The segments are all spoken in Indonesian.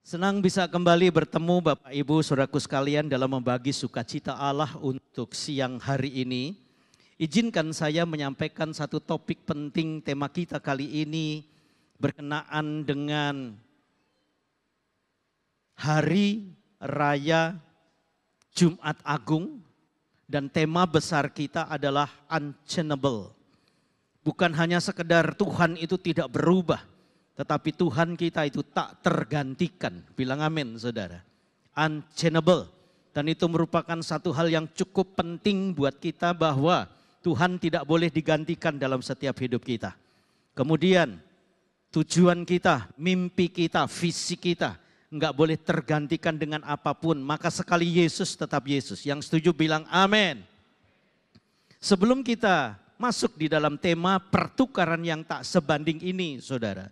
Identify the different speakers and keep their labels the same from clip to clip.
Speaker 1: Senang bisa kembali bertemu Bapak Ibu Saudaraku sekalian dalam membagi sukacita Allah untuk siang hari ini. Izinkan saya menyampaikan satu topik penting. Tema kita kali ini berkenaan dengan Hari Raya Jumat Agung. Dan tema besar kita adalah unchangeable. Bukan hanya sekedar Tuhan itu tidak berubah, tetapi Tuhan kita itu tak tergantikan. Bilang amin saudara. Unchangeable. Dan itu merupakan satu hal yang cukup penting buat kita bahwa Tuhan tidak boleh digantikan dalam setiap hidup kita. Kemudian tujuan kita, mimpi kita, visi kita enggak boleh tergantikan dengan apapun. Maka sekali Yesus tetap Yesus. Yang setuju bilang amin. Sebelum kita masuk di dalam tema pertukaran yang tak sebanding ini saudara.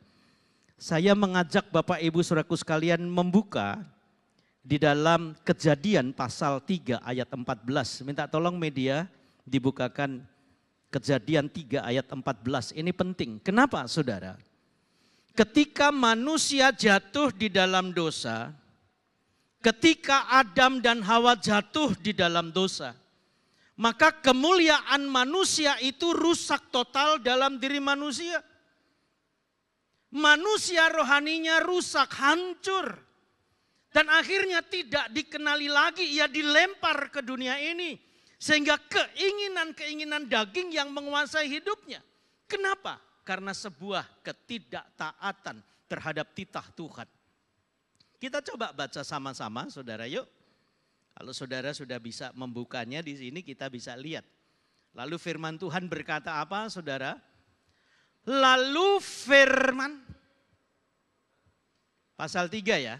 Speaker 1: Saya mengajak Bapak Ibu Saudaraku sekalian membuka di dalam Kejadian pasal 3 ayat 14. Minta tolong media dibukakan Kejadian 3 ayat 14. Ini penting. Kenapa saudara? Ketika manusia jatuh di dalam dosa, ketika Adam dan Hawa jatuh di dalam dosa, maka kemuliaan manusia itu rusak total dalam diri manusia. Manusia rohaninya rusak, hancur. Dan akhirnya tidak dikenali lagi, ia dilempar ke dunia ini. Sehingga keinginan-keinginan daging yang menguasai hidupnya. Kenapa? Karena sebuah ketidaktaatan terhadap titah Tuhan. Kita coba baca sama-sama saudara yuk. Kalau saudara sudah bisa membukanya di sini kita bisa lihat. Lalu firman Tuhan berkata apa saudara? Lalu firman, pasal 3 ya,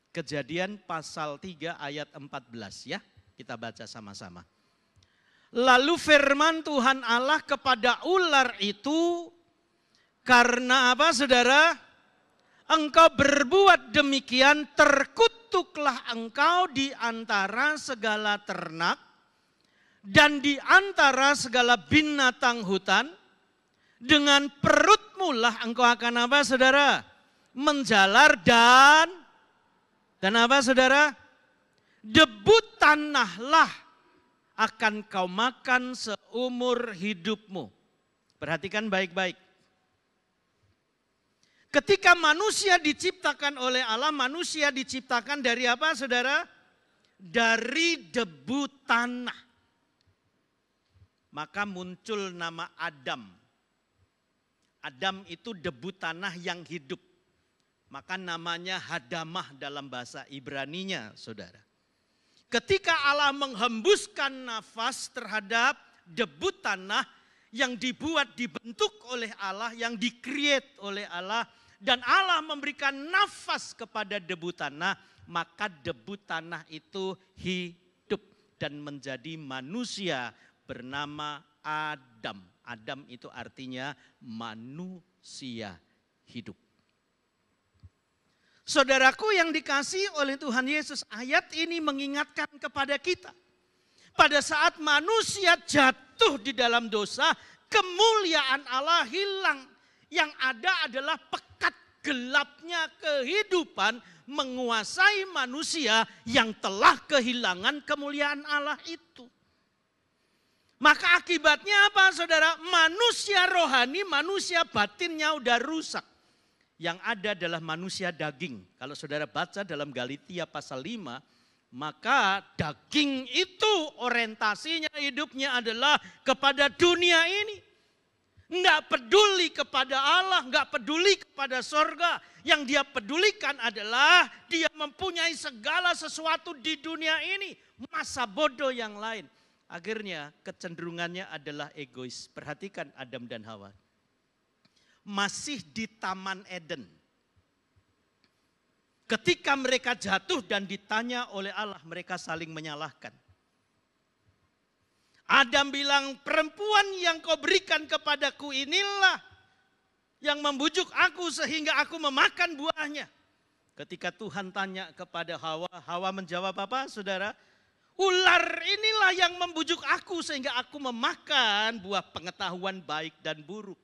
Speaker 1: Kejadian pasal 3 ayat 14 ya, kita baca sama-sama. Lalu firman Tuhan Allah kepada ular itu, karena apa saudara? Engkau berbuat demikian, terkutuklah engkau di antara segala ternak dan di antara segala binatang hutan. Dengan perutmu lah engkau akan apa saudara? Menjalar dan apa saudara? Debu tanahlah akan kau makan seumur hidupmu. Perhatikan baik-baik. Ketika manusia diciptakan oleh Allah, manusia diciptakan dari apa saudara? Dari debu tanah. Maka muncul nama Adam. Adam itu debu tanah yang hidup. Maka namanya Hadamah dalam bahasa Ibraninya, saudara. Ketika Allah menghembuskan nafas terhadap debu tanah yang dibentuk oleh Allah, yang di-create oleh Allah, dan Allah memberikan nafas kepada debu tanah, maka debu tanah itu hidup dan menjadi manusia bernama Adam. Adam itu artinya manusia hidup. Saudaraku yang dikasihi oleh Tuhan Yesus, ayat ini mengingatkan kepada kita. Pada saat manusia jatuh di dalam dosa, kemuliaan Allah hilang. Yang ada adalah pekat gelapnya kehidupan menguasai manusia yang telah kehilangan kemuliaan Allah itu. Maka akibatnya apa saudara? Manusia rohani, manusia batinnya udah rusak. Yang ada adalah manusia daging. Kalau saudara baca dalam Galatia pasal 5, maka daging itu orientasinya hidupnya adalah kepada dunia ini. Enggak peduli kepada Allah, enggak peduli kepada sorga. Yang dia pedulikan adalah dia mempunyai segala sesuatu di dunia ini. Masa bodoh yang lain. Akhirnya kecenderungannya adalah egois. Perhatikan Adam dan Hawa. Masih di Taman Eden. Ketika mereka jatuh dan ditanya oleh Allah, mereka saling menyalahkan. Adam bilang, perempuan yang kau berikan kepadaku inilah yang membujuk aku sehingga aku memakan buahnya. Ketika Tuhan tanya kepada Hawa, Hawa menjawab apa saudara? Ular inilah yang membujuk aku sehingga aku memakan buah pengetahuan baik dan buruk.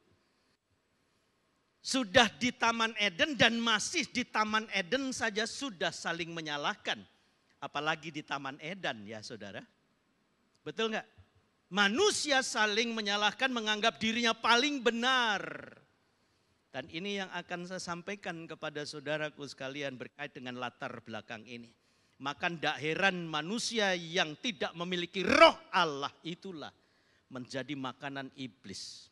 Speaker 1: Sudah di Taman Eden dan masih di Taman Eden saja sudah saling menyalahkan. Apalagi di Taman Eden ya saudara. Betul nggak? Manusia saling menyalahkan, menganggap dirinya paling benar. Dan ini yang akan saya sampaikan kepada saudaraku sekalian berkait dengan latar belakang ini. Maka tidak heran manusia yang tidak memiliki roh Allah itulah menjadi makanan iblis.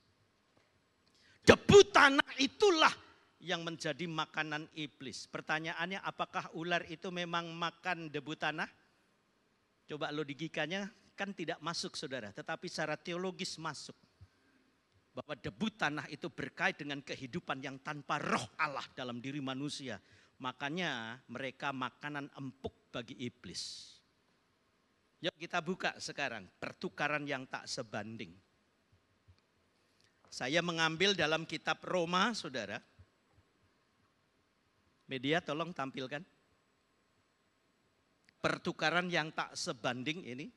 Speaker 1: Debu tanah itulah yang menjadi makanan iblis. Pertanyaannya, apakah ular itu memang makan debu tanah? Coba logikanya kan tidak masuk saudara, tetapi secara teologis masuk. Bahwa debu tanah itu berkait dengan kehidupan yang tanpa roh Allah dalam diri manusia. Makanya mereka makanan empuk bagi iblis. Yuk kita buka sekarang pertukaran yang tak sebanding. Saya mengambil dalam kitab Roma, saudara. Media tolong tampilkan. Pertukaran yang tak sebanding ini.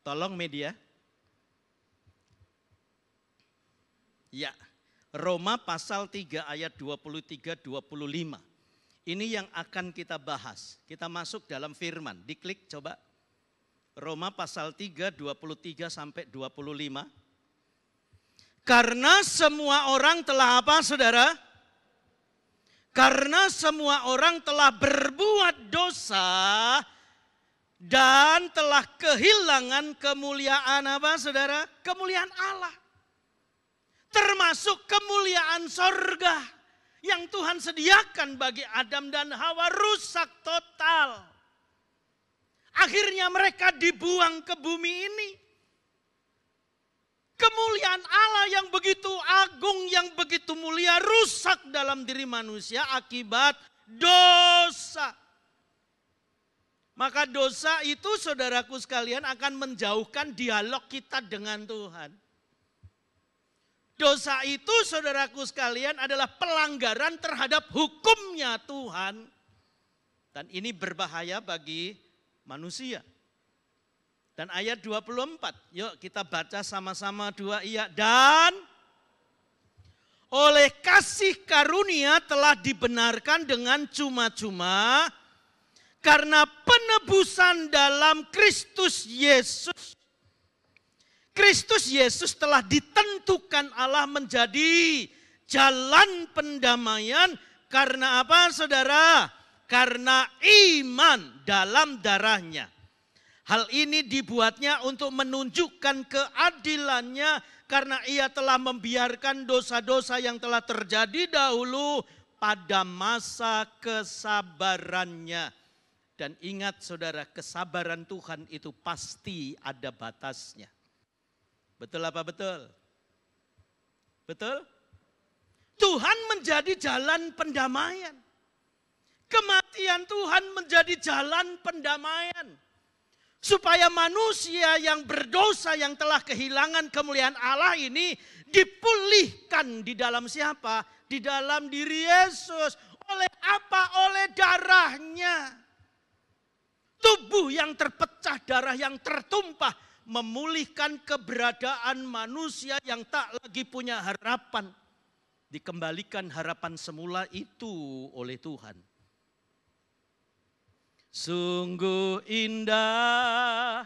Speaker 1: Tolong media. Ya, Roma pasal 3 ayat 23-25. Ini yang akan kita bahas. Kita masuk dalam firman. Diklik coba. Roma pasal 3, 23 sampai 25. Karena semua orang telah apa saudara? Karena semua orang telah berbuat dosa dan telah kehilangan kemuliaan apa saudara? Kemuliaan Allah. Termasuk kemuliaan sorga yang Tuhan sediakan bagi Adam dan Hawa rusak total. Akhirnya mereka dibuang ke bumi ini. Kemuliaan Allah yang begitu agung, yang begitu mulia rusak dalam diri manusia akibat dosa. Maka dosa itu saudaraku sekalian akan menjauhkan dialog kita dengan Tuhan. Dosa itu saudaraku sekalian adalah pelanggaran terhadap hukumnya Tuhan. Dan ini berbahaya bagi manusia. Dan ayat 24, yuk kita baca sama-sama dua iya. Dan oleh kasih karunia telah dibenarkan dengan cuma-cuma karena penebusan dalam Kristus Yesus. Kristus Yesus telah ditentukan Allah menjadi jalan pendamaian karena apa saudara? Karena iman dalam darahnya. Hal ini dibuatnya untuk menunjukkan keadilannya karena ia telah membiarkan dosa-dosa yang telah terjadi dahulu pada masa kesabarannya. Dan ingat saudara, kesabaran Tuhan itu pasti ada batasnya. Betul apa betul? Betul? Tuhan menjadi jalan pendamaian. Kematian Tuhan menjadi jalan pendamaian. Supaya manusia yang berdosa yang telah kehilangan kemuliaan Allah ini dipulihkan di dalam siapa? Di dalam diri Yesus. Oleh apa? Oleh darahnya. Tubuh yang terpecah, darah yang tertumpah memulihkan keberadaan manusia yang tak lagi punya harapan. Dikembalikan harapan semula itu oleh Tuhan. Sungguh indah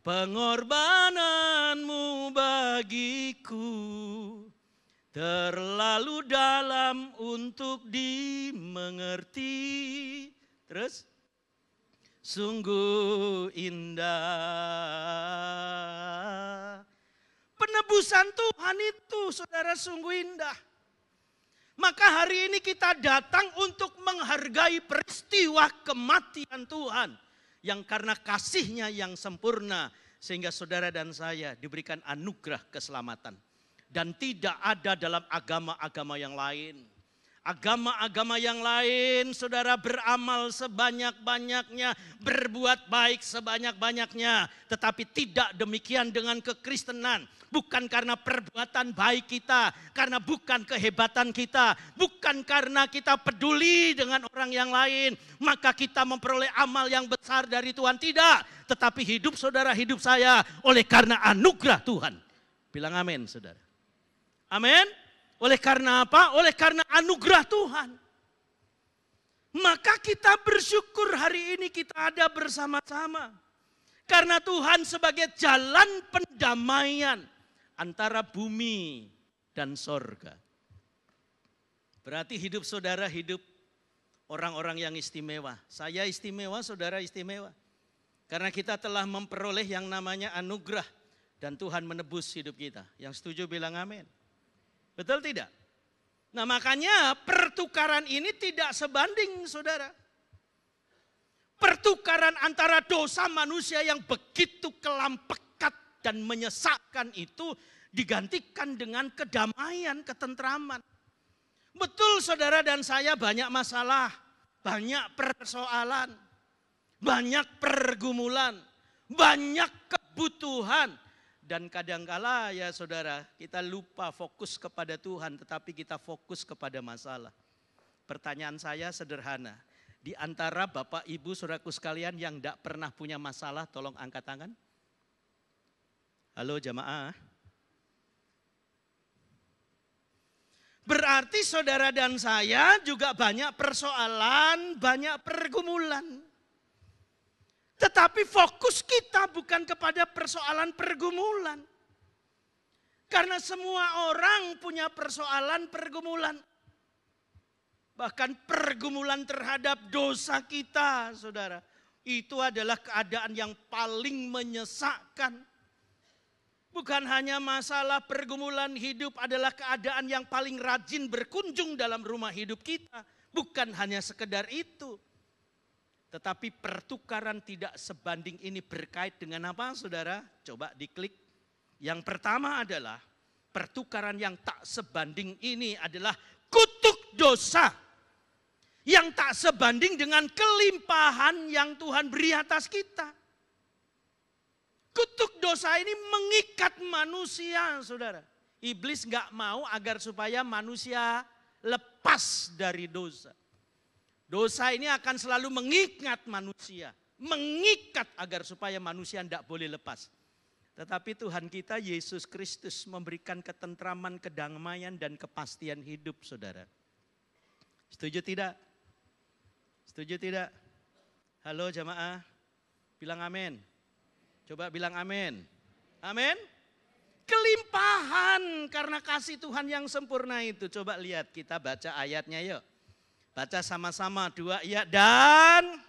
Speaker 1: pengorbananmu bagiku, terlalu dalam untuk dimengerti. Terus, sungguh indah. Penebusan Tuhan itu saudara sungguh indah. Maka hari ini kita datang untuk menghargai peristiwa kematian Tuhan. Yang karena kasihnya yang sempurna. Sehingga saudara dan saya diberikan anugerah keselamatan. Dan tidak ada dalam agama-agama yang lain. Agama-agama yang lain saudara beramal sebanyak-banyaknya. Berbuat baik sebanyak-banyaknya. Tetapi tidak demikian dengan kekristenan. Bukan karena perbuatan baik kita, karena bukan kehebatan kita, bukan karena kita peduli dengan orang yang lain, maka kita memperoleh amal yang besar dari Tuhan. Tidak, tetapi hidup saudara, hidup saya oleh karena anugerah Tuhan. Bilang amin saudara. Amin. Oleh karena apa? Oleh karena anugerah Tuhan. Maka kita bersyukur hari ini kita ada bersama-sama. Karena Tuhan sebagai jalan pendamaian antara bumi dan sorga. Berarti hidup saudara hidup orang-orang yang istimewa. Saya istimewa, saudara istimewa. Karena kita telah memperoleh yang namanya anugerah. Dan Tuhan menebus hidup kita. Yang setuju bilang amin. Betul tidak? Nah makanya pertukaran ini tidak sebanding saudara. Pertukaran antara dosa manusia yang begitu kelam, pekat dan menyesakkan itu digantikan dengan kedamaian, ketentraman. Betul saudara dan saya banyak masalah, banyak persoalan, banyak pergumulan, banyak kebutuhan. Dan kadangkala ya saudara kita lupa fokus kepada Tuhan tetapi kita fokus kepada masalah. Pertanyaan saya sederhana. Di antara Bapak Ibu saudaraku sekalian yang tidak pernah punya masalah tolong angkat tangan. Halo jamaah. Berarti saudara dan saya juga banyak persoalan, banyak pergumulan. Tetapi fokus kita bukan kepada persoalan pergumulan. Karena semua orang punya persoalan pergumulan. Bahkan pergumulan terhadap dosa kita, saudara. Itu adalah keadaan yang paling menyesakkan. Bukan hanya masalah pergumulan hidup adalah keadaan yang paling rajin berkunjung dalam rumah hidup kita. Bukan hanya sekedar itu. Tetapi pertukaran tidak sebanding ini berkait dengan apa saudara? Coba diklik. Yang pertama adalah pertukaran yang tak sebanding ini adalah kutuk dosa. Yang tak sebanding dengan kelimpahan yang Tuhan beri atas kita. Kutuk dosa ini mengikat manusia saudara. Iblis gak mau agar supaya manusia lepas dari dosa. Dosa ini akan selalu mengikat manusia. Mengikat agar supaya manusia tidak boleh lepas. Tetapi Tuhan kita Yesus Kristus memberikan ketentraman, kedamaian dan kepastian hidup saudara. Setuju tidak? Setuju tidak? Halo jamaah. Bilang amin. Coba bilang amin. Amin. Kelimpahan karena kasih Tuhan yang sempurna itu. Coba lihat kita baca ayatnya yuk. Baca sama-sama 2 ayat. Dan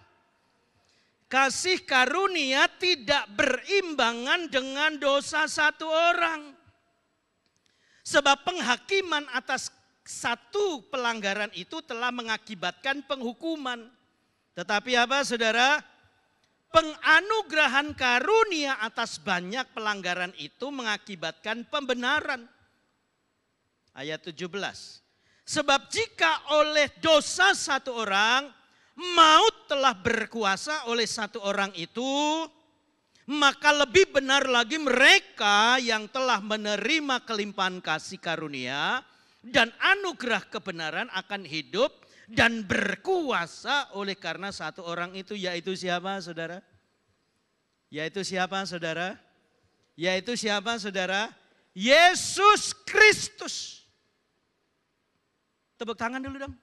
Speaker 1: kasih karunia tidak berimbangan dengan dosa satu orang. Sebab penghakiman atas satu pelanggaran itu telah mengakibatkan penghukuman. Tetapi apa saudara? Penganugerahan karunia atas banyak pelanggaran itu mengakibatkan pembenaran. Ayat 17. Sebab jika oleh dosa satu orang, maut telah berkuasa oleh satu orang itu, maka lebih benar lagi mereka yang telah menerima kelimpahan kasih karunia dan anugerah kebenaran akan hidup dan berkuasa oleh karena satu orang itu, yaitu siapa saudara? Yaitu siapa saudara? Yaitu siapa saudara? Yesus Kristus. Tepuk tangan dulu dong.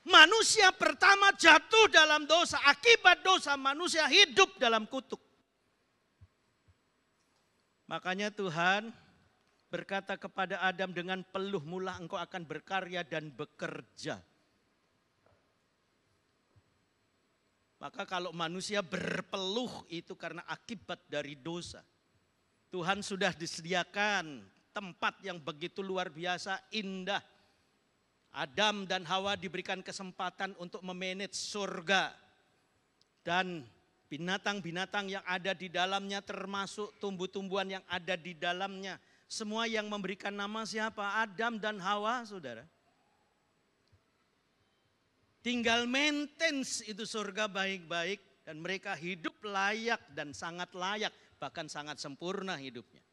Speaker 1: Manusia pertama jatuh dalam dosa. Akibat dosa manusia hidup dalam kutuk. Makanya Tuhan berkata kepada Adam, dengan peluh mula engkau akan berkarya dan bekerja. Maka kalau manusia berpeluh itu karena akibat dari dosa. Tuhan sudah disediakan tempat yang begitu luar biasa indah. Adam dan Hawa diberikan kesempatan untuk memanage surga. Dan binatang-binatang yang ada di dalamnya termasuk tumbuh-tumbuhan yang ada di dalamnya. Semua yang memberikan nama siapa? Adam dan Hawa saudara. Tinggal maintenance itu surga baik-baik. Dan mereka hidup layak dan sangat layak. Bahkan sangat sempurna hidupnya.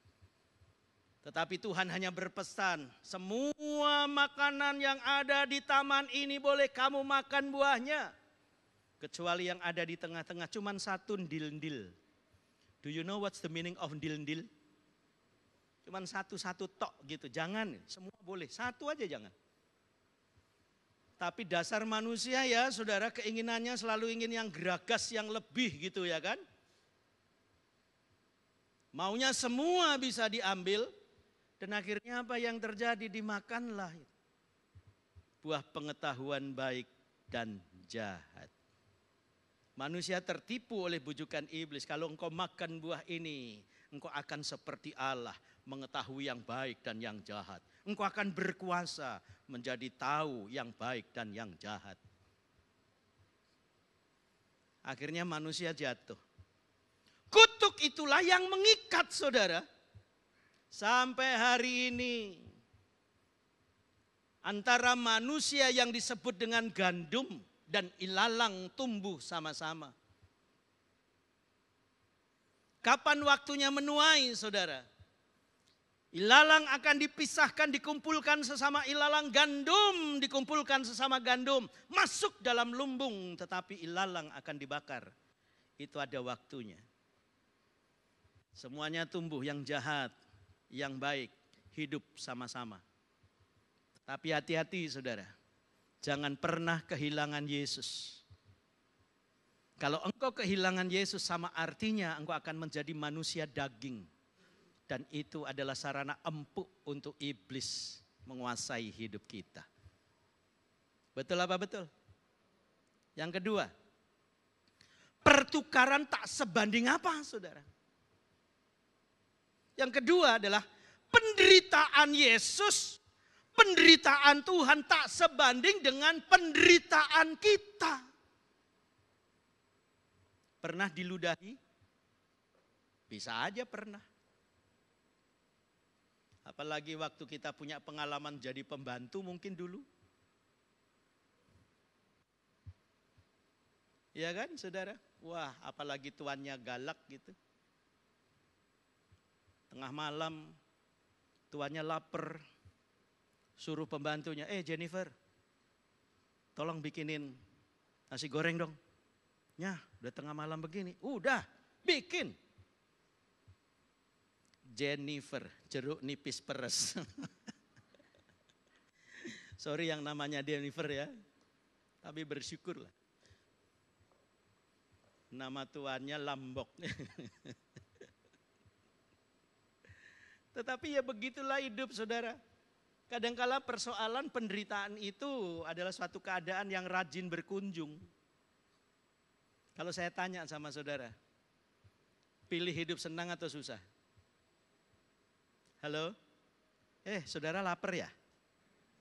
Speaker 1: Tetapi Tuhan hanya berpesan, semua makanan yang ada di taman ini boleh kamu makan buahnya. Kecuali yang ada di tengah-tengah, cuman satu ndil-ndil. Do you know what's the meaning of ndil-ndil? Cuman satu-satu tok gitu, jangan, semua boleh, satu aja jangan. Tapi dasar manusia ya saudara, keinginannya selalu ingin yang geragas, yang lebih gitu ya kan. Maunya semua bisa diambil, dan akhirnya apa yang terjadi? Dimakanlah buah pengetahuan baik dan jahat. Manusia tertipu oleh bujukan iblis. Kalau engkau makan buah ini, engkau akan seperti Allah, mengetahui yang baik dan yang jahat. Engkau akan berkuasa menjadi tahu yang baik dan yang jahat. Akhirnya manusia jatuh. Kutuk itulah yang mengikat saudara. Sampai hari ini antara manusia yang disebut dengan gandum dan ilalang tumbuh sama-sama. Kapan waktunya menuai saudara? Ilalang akan dipisahkan, dikumpulkan sesama ilalang, gandum dikumpulkan sesama gandum, masuk dalam lumbung, tetapi ilalang akan dibakar. Itu ada waktunya. Semuanya tumbuh, yang jahat, yang baik, hidup sama-sama. Tapi hati-hati saudara, jangan pernah kehilangan Yesus. Kalau engkau kehilangan Yesus, sama artinya engkau akan menjadi manusia daging. Dan itu adalah sarana empuk untuk iblis menguasai hidup kita. Betul apa betul? Yang kedua, pertukaran tak sebanding apa saudara? Yang kedua adalah penderitaan Yesus, penderitaan Tuhan tak sebanding dengan penderitaan kita. Pernah diludahi? Bisa aja pernah. Apalagi waktu kita punya pengalaman jadi pembantu mungkin dulu. Iya kan saudara? Wah, apalagi tuannya galak gitu. Tengah malam tuannya lapar. Suruh pembantunya, Jennifer, tolong bikinin nasi goreng dong. Ya, udah tengah malam begini. Udah, bikin. Jennifer, jeruk nipis peres. Sorry yang namanya Jennifer ya. Tapi bersyukurlah. Nama tuannya Lambok. Tetapi ya begitulah hidup saudara. Kadangkala persoalan penderitaan itu adalah suatu keadaan yang rajin berkunjung. Kalau saya tanya sama saudara, pilih hidup senang atau susah? Halo? Saudara lapar ya?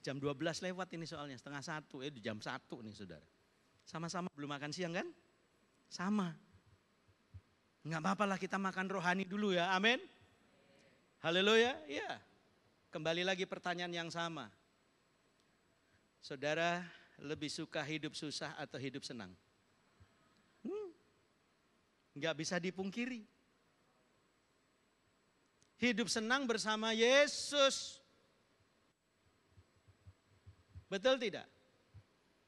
Speaker 1: Jam 12 lewat ini soalnya, setengah 1, di jam 1 nih saudara. Sama-sama belum makan siang kan? Sama. Enggak apa-apa lah kita makan rohani dulu ya, amin. Haleluya, iya. Kembali lagi pertanyaan yang sama. Saudara lebih suka hidup susah atau hidup senang? Enggak bisa dipungkiri. Hidup senang bersama Yesus. Betul tidak?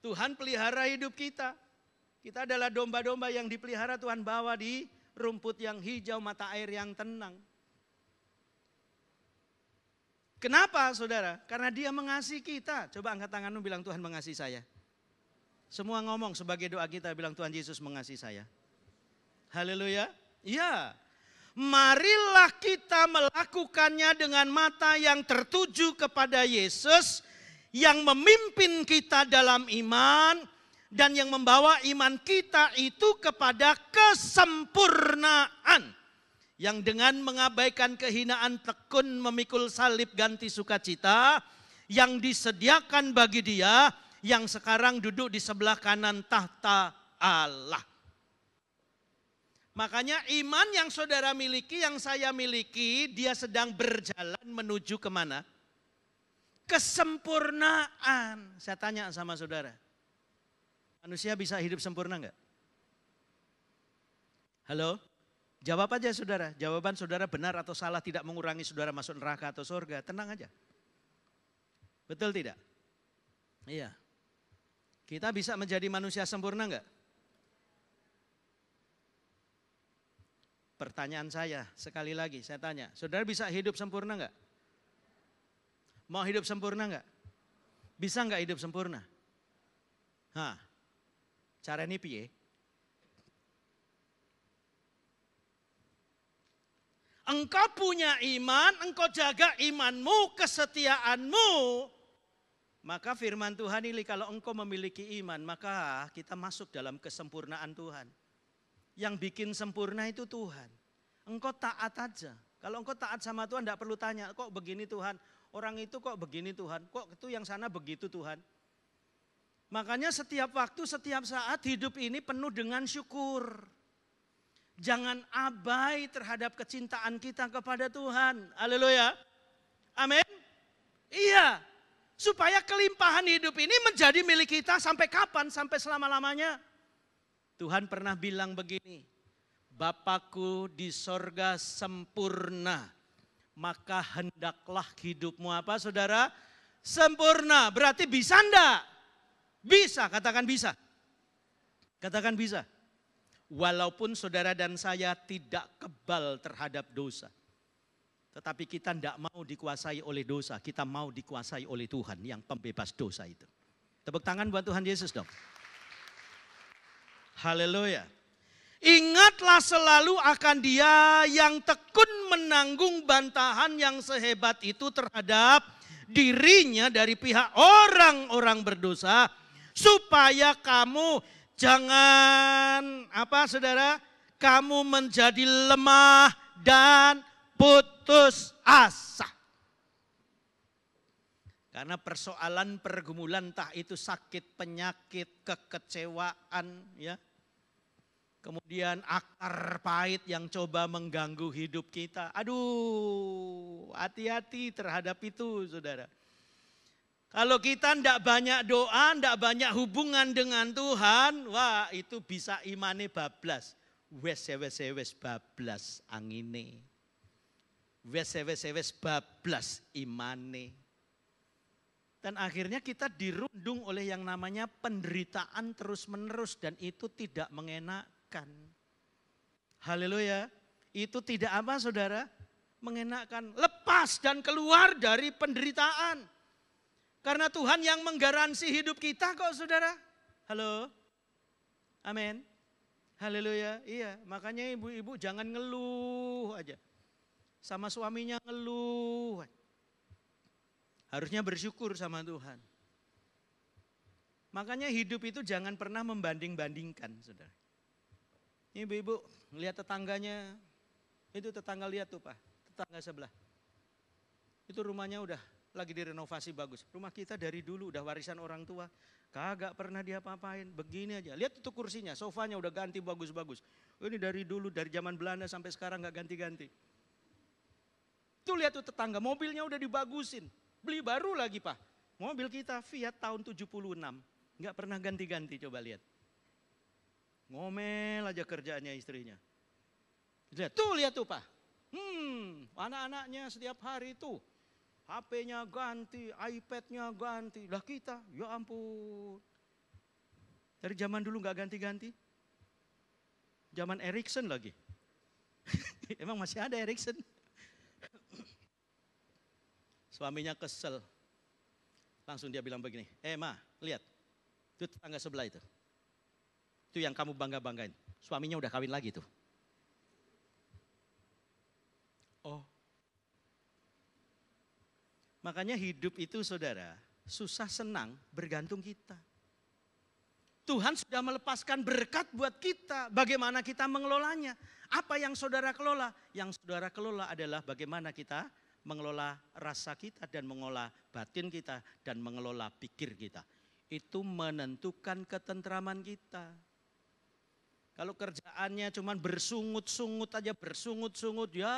Speaker 1: Tuhan pelihara hidup kita. Kita adalah domba-domba yang dipelihara Tuhan bawa di rumput yang hijau, mata air yang tenang. Kenapa saudara? Karena dia mengasihi kita. Coba angkat tanganmu bilang Tuhan mengasihi saya. Semua ngomong sebagai doa kita bilang Tuhan Yesus mengasihi saya. Haleluya. Iya. Marilah kita melakukannya dengan mata yang tertuju kepada Yesus yang memimpin kita dalam iman dan yang membawa iman kita itu kepada kesempurnaan. Yang dengan mengabaikan kehinaan tekun memikul salib ganti sukacita yang disediakan bagi dia yang sekarang duduk di sebelah kanan tahta Allah. Makanya iman yang saudara miliki, yang saya miliki, dia sedang berjalan menuju kemana? Kesempurnaan. Saya tanya sama saudara, manusia bisa hidup sempurna enggak? Halo? Jawab aja saudara, jawaban saudara benar atau salah tidak mengurangi saudara masuk neraka atau surga, tenang aja. Betul tidak? Iya. Kita bisa menjadi manusia sempurna enggak? Pertanyaan saya, sekali lagi saya tanya, saudara bisa hidup sempurna enggak? Mau hidup sempurna enggak? Bisa enggak hidup sempurna? Hah, caranya piye? Engkau punya iman, engkau jaga imanmu, kesetiaanmu. Maka firman Tuhan ini kalau engkau memiliki iman, maka kita masuk dalam kesempurnaan Tuhan. Yang bikin sempurna itu Tuhan. Engkau taat aja. Kalau engkau taat sama Tuhan tidak perlu tanya, kok begini Tuhan? Orang itu kok begini Tuhan? Kok itu yang sana begitu Tuhan? Makanya setiap waktu, setiap saat hidup ini penuh dengan syukur. Jangan abai terhadap kecintaan kita kepada Tuhan. Haleluya. Amin. Iya. Supaya kelimpahan hidup ini menjadi milik kita sampai kapan? Sampai selama-lamanya. Tuhan pernah bilang begini. Bapakku di sorga sempurna. Maka hendaklah hidupmu apa saudara? Sempurna. Berarti bisa enggak? Bisa. Katakan bisa. Katakan bisa. Walaupun saudara dan saya tidak kebal terhadap dosa. Tetapi kita tidak mau dikuasai oleh dosa. Kita mau dikuasai oleh Tuhan yang pembebas dosa itu. Tepuk tangan buat Tuhan Yesus dong. Haleluya. Ingatlah selalu akan Dia yang tekun menanggung bantahan yang sehebat itu terhadap dirinya dari pihak orang-orang berdosa. Supaya kamu jangan apa saudara, kamu menjadi lemah dan putus asa. Karena persoalan pergumulan entah itu sakit, penyakit, kekecewaan ya. Kemudian akar pahit yang coba mengganggu hidup kita. Aduh, hati-hati terhadap itu saudara. Kalau kita tidak banyak doa, tidak banyak hubungan dengan Tuhan, wah itu bisa imane bablas. Wes bablas angine. Wes bablas imane. Dan akhirnya kita dirundung oleh yang namanya penderitaan terus-menerus dan itu tidak mengenakkan. Haleluya. Itu tidak apa saudara? Mengenakkan. Lepas dan keluar dari penderitaan. Karena Tuhan yang menggaransi hidup kita kok saudara. Halo. Amin. Haleluya. Iya, makanya ibu-ibu jangan ngeluh aja. Sama suaminya ngeluh. Harusnya bersyukur sama Tuhan. Makanya hidup itu jangan pernah membanding-bandingkan saudara. Ibu-ibu lihat tetangganya. Itu tetangga lihat tuh Pak. Tetangga sebelah. Itu rumahnya udah lagi direnovasi bagus. Rumah kita dari dulu udah warisan orang tua. Kagak pernah dia apa-apain. Begini aja. Lihat itu kursinya, sofanya udah ganti bagus-bagus. Ini dari dulu, dari zaman Belanda sampai sekarang gak ganti-ganti. Tuh lihat tuh tetangga, mobilnya udah dibagusin. Beli baru lagi Pak. Mobil kita Fiat tahun 76. Gak pernah ganti-ganti, coba lihat. Ngomel aja kerjaannya istrinya. Lihat tuh Pak. Anak-anaknya setiap hari tuh. HP-nya ganti, iPad-nya ganti. Lah kita, ya ampun. Dari zaman dulu gak ganti-ganti. Zaman Ericsson lagi. Emang masih ada Ericsson? Suaminya kesel. Langsung dia bilang begini, Ma, lihat. Itu tetangga sebelah itu. Itu yang kamu bangga-banggain. Suaminya udah kawin lagi tuh. Oh. Makanya hidup itu saudara, susah senang bergantung kita. Tuhan sudah melepaskan berkat buat kita, bagaimana kita mengelolanya. Apa yang saudara kelola? Yang saudara kelola adalah bagaimana kita mengelola rasa kita dan mengelola batin kita dan mengelola pikir kita. Itu menentukan ketentraman kita. Kalau kerjaannya cuma bersungut-sungut aja, bersungut-sungut ya.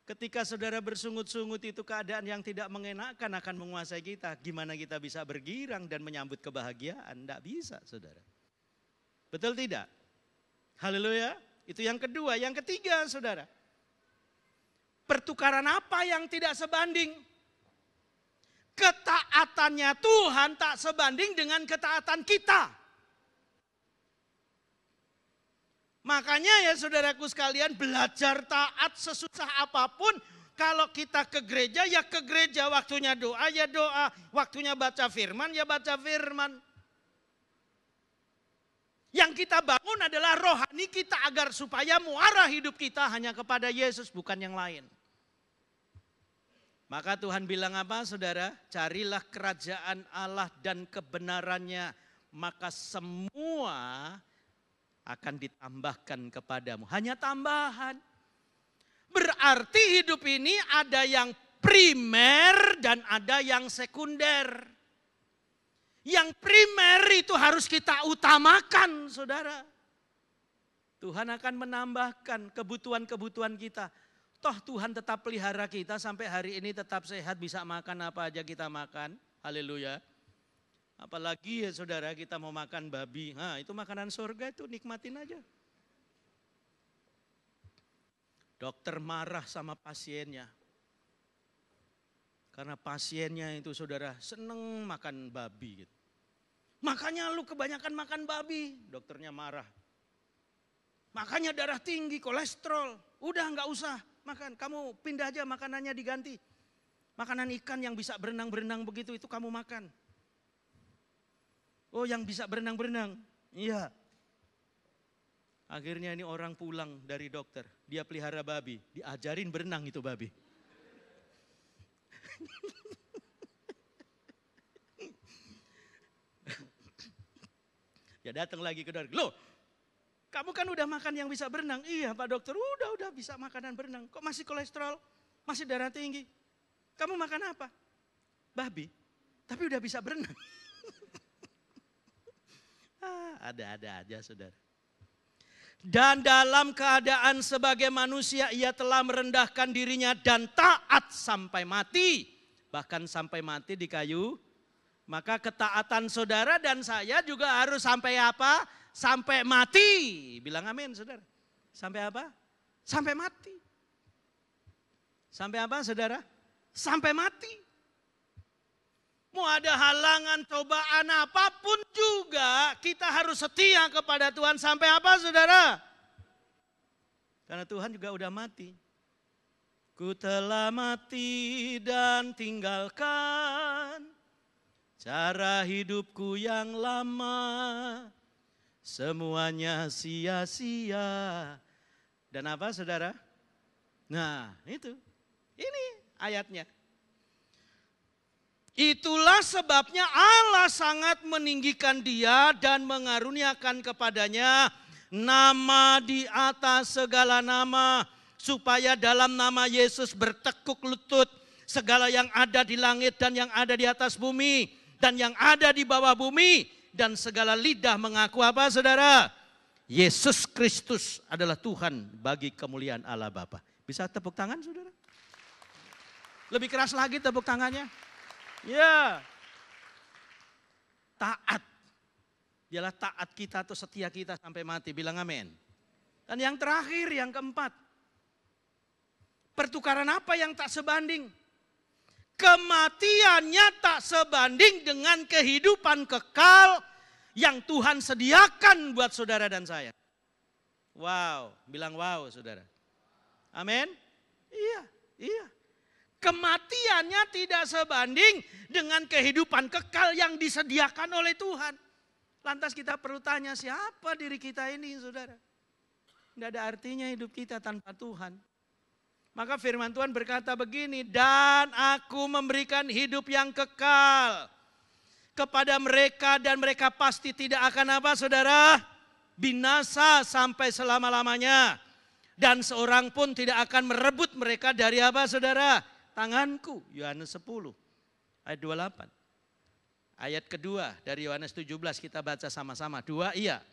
Speaker 1: Ketika saudara bersungut-sungut itu keadaan yang tidak mengenakan akan menguasai kita. Gimana kita bisa bergirang dan menyambut kebahagiaan? Tidak bisa saudara. Betul tidak? Haleluya. Itu yang kedua. Yang ketiga saudara. Pertukaran apa yang tidak sebanding? Ketaatannya Tuhan tak sebanding dengan ketaatan kita. Makanya ya saudaraku sekalian, belajar taat sesusah apapun. Kalau kita ke gereja ya ke gereja, waktunya doa ya doa, waktunya baca firman ya baca firman. Yang kita bangun adalah rohani kita agar supaya muara hidup kita hanya kepada Yesus, bukan yang lain. Maka Tuhan bilang apa saudara? Carilah kerajaan Allah dan kebenarannya, maka semua akan ditambahkan kepadamu. Hanya tambahan. Berarti hidup ini ada yang primer dan ada yang sekunder. Yang primer itu harus kita utamakan, saudara. Tuhan akan menambahkan kebutuhan-kebutuhan kita. Toh Tuhan tetap pelihara kita sampai hari ini tetap sehat, bisa makan apa aja kita makan. Haleluya. Apalagi ya saudara, kita mau makan babi. Nah, itu makanan surga, itu nikmatin aja. Dokter marah sama pasiennya. Karena pasiennya itu saudara seneng makan babi. Gitu. Makanya lu kebanyakan makan babi. Dokternya marah. Makanya darah tinggi, kolesterol. Udah gak usah makan. Kamu pindah aja makanannya diganti. Makanan ikan yang bisa berenang-berenang begitu itu kamu makan. Oh yang bisa berenang-berenang. Iya. Akhirnya ini orang pulang dari dokter. Dia pelihara babi. Diajarin berenang itu babi. Ya datang lagi ke dokter. Loh, kamu kan udah makan yang bisa berenang. Iya Pak Dokter, udah bisa makanan berenang. Kok masih kolesterol, masih darah tinggi. Kamu makan apa? Babi, tapi udah bisa berenang. Ada-ada aja saudara. Dan dalam keadaan sebagai manusia ia telah merendahkan dirinya dan taat sampai mati. Bahkan sampai mati di kayu. Maka ketaatan saudara dan saya juga harus sampai apa? Sampai mati. Bilang amin saudara. Sampai apa? Sampai mati. Sampai apa saudara? Sampai mati. Mau ada halangan, cobaan apapun juga kita harus setia kepada Tuhan sampai apa saudara? Karena Tuhan juga udah mati. Ku telah mati dan tinggalkan cara hidupku yang lama. Semuanya sia-sia. Dan apa saudara? Nah itu. Ini ayatnya. Itulah sebabnya Allah sangat meninggikan dia dan mengaruniakan kepadanya nama di atas segala nama. Supaya dalam nama Yesus bertekuk lutut segala yang ada di langit dan yang ada di atas bumi. Dan yang ada di bawah bumi. Dan segala lidah mengaku apa saudara? Yesus Kristus adalah Tuhan bagi kemuliaan Allah Bapa. Bisa tepuk tangan saudara? Lebih keras lagi tepuk tangannya. Ya, taat. Dialah taat kita atau setia kita sampai mati. Bilang amin. Dan yang terakhir, yang keempat. Pertukaran apa yang tak sebanding? Kematiannya tak sebanding dengan kehidupan kekal yang Tuhan sediakan buat saudara dan saya. Wow, bilang wow saudara. Amin. Iya, iya. Kematiannya tidak sebanding dengan kehidupan kekal yang disediakan oleh Tuhan. Lantas kita perlu tanya siapa diri kita ini saudara. Tidak ada artinya hidup kita tanpa Tuhan. Maka firman Tuhan berkata begini. Dan aku memberikan hidup yang kekal kepada mereka dan mereka pasti tidak akan apa saudara? Binasa sampai selama-lamanya. Dan seorang pun tidak akan merebut mereka dari apa saudara? Tanganku, Yohanes 10 ayat 28. Ayat kedua dari Yohanes 17 kita baca sama-sama. 2 iya.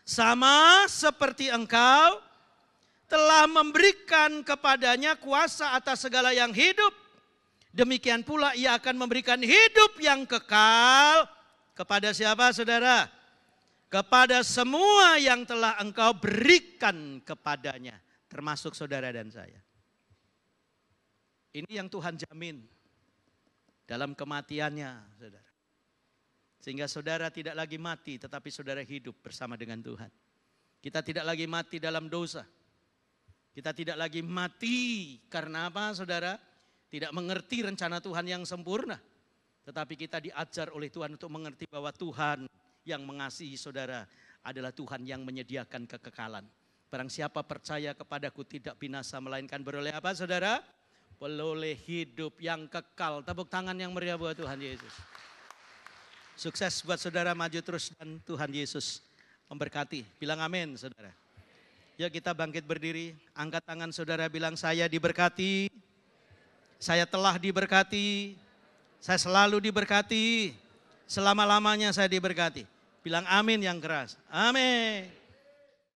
Speaker 1: Sama seperti engkau telah memberikan kepadanya kuasa atas segala yang hidup. Demikian pula ia akan memberikan hidup yang kekal kepada siapa saudara? Kepada semua yang telah engkau berikan kepadanya. Termasuk saudara dan saya. Ini yang Tuhan jamin dalam kematiannya, saudara. Sehingga saudara tidak lagi mati, tetapi saudara hidup bersama dengan Tuhan. Kita tidak lagi mati dalam dosa. Kita tidak lagi mati karena apa, saudara? Tidak mengerti rencana Tuhan yang sempurna. Tetapi kita diajar oleh Tuhan untuk mengerti bahwa Tuhan yang mengasihi saudara adalah Tuhan yang menyediakan kekekalan. Barang siapa percaya kepadaku tidak binasa melainkan beroleh apa, saudara? Beroleh hidup yang kekal. Tepuk tangan yang meriah buat Tuhan Yesus. Sukses buat saudara, maju terus dan Tuhan Yesus memberkati. Bilang amin, saudara. Yuk kita bangkit berdiri, angkat tangan saudara, bilang saya diberkati, saya telah diberkati, saya selalu diberkati, selama-lamanya saya diberkati. Bilang amin yang keras, amin.